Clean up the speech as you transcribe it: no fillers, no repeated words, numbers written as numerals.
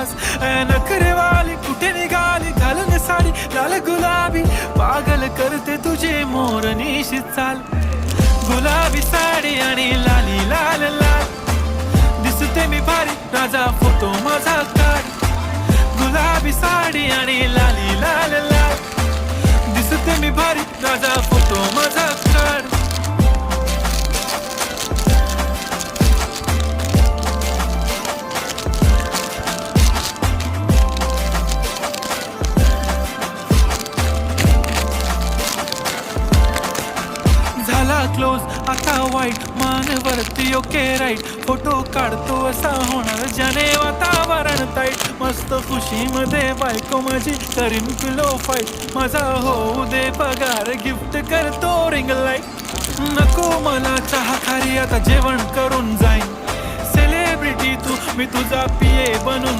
खास. नखरेवाली कुठे निघाली घालून साडी लाल गुलाबी, पागल करते तुझे मोरनीशी चाल. गुलाबी साडी आणि लाली लाल लाल, दिसते मी भारी राजा फोटो माझा काढ. गुलाबी साडी आणि लाली लाल लाल, दिसते मी भारी राजा फोटो माझा काढ. झाला क्लोज आता वाईट, मान वरती ओके राईट. फोटो काढतो असा होणार ज्याने वातावरण ताईट. मस्त खुशीमध्ये बायको माझी करीन पिलो फाईट. माझा होऊ दे पगार गिफ्ट करतो रिंग लाईट. नको मला चहा खारी आता जेवण करून जाईन. सेलिब्रिटी तू मी तुझा पिये बनून